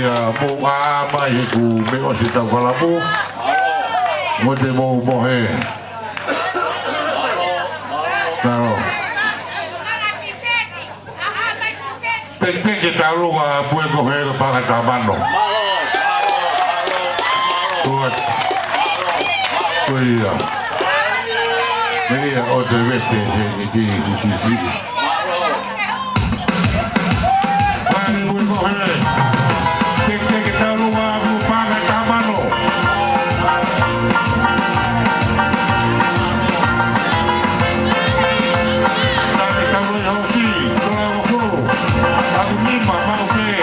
mua mai ku me o si tau kalapu mo te mo mohe taro Peke talunga Pukekohe le Paanga tamano tuat kuia Media o te vete se ki si Pani Pukekohe Peke talunga Paanga tamano Nani talunga hosi Tola wakuru Aku lima mau ke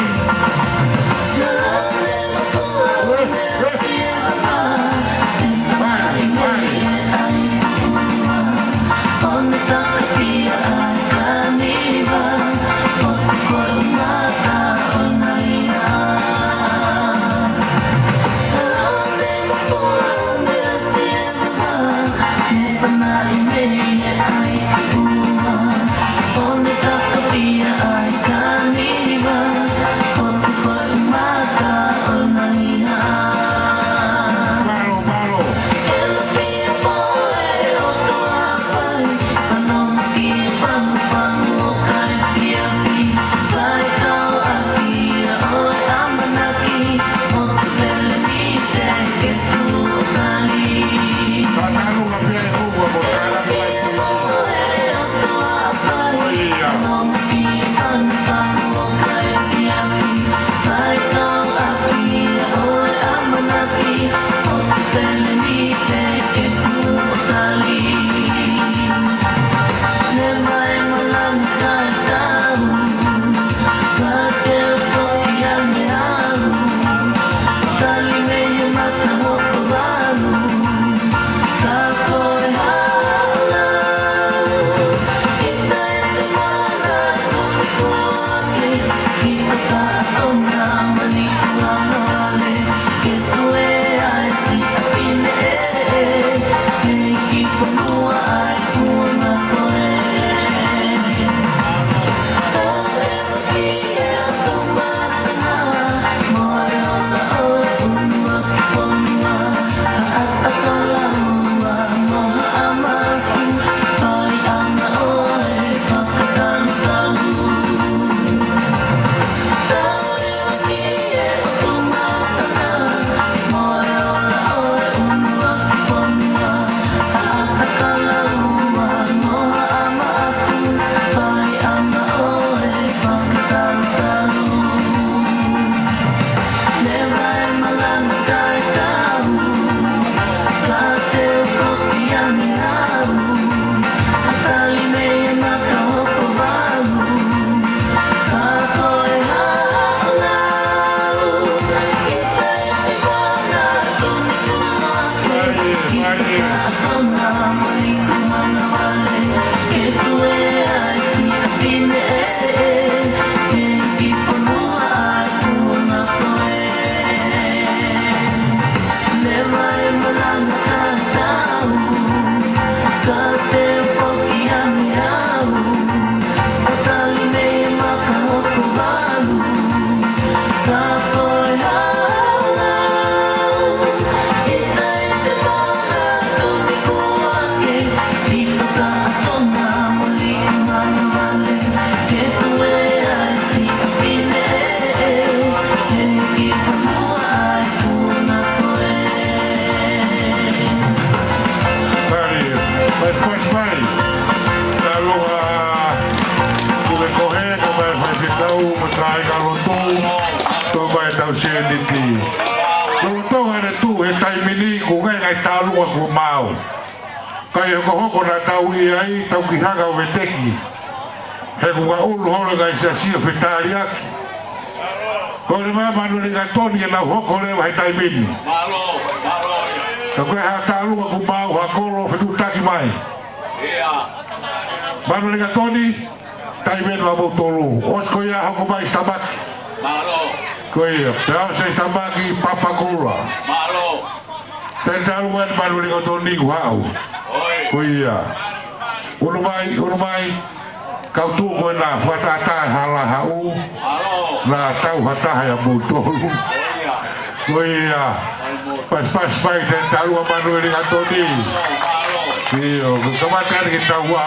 Kai ko hoko na tau ai tau ki hanga o veteki. He ko ga ulu holo ga Siasi o fetari aki. Ko le mama no le gatoni na hoko le vai tai mini. Malo. Ka ko ha talu ko mau ha kolo fetu taki mai. Ia. Mano le gatoni tai meni la botolu. Os ko ya hoko mai stabaki. Malo. Ko ia, pea se stabaki papa kola. Malo. Tentaru wan mano le gatoni ku hau. Kuia, urumai, kau tu ko na whatata hala hau. na tau hataha ya mutolu koia pas pai te talua manueli atoni iyo kamatari kita wa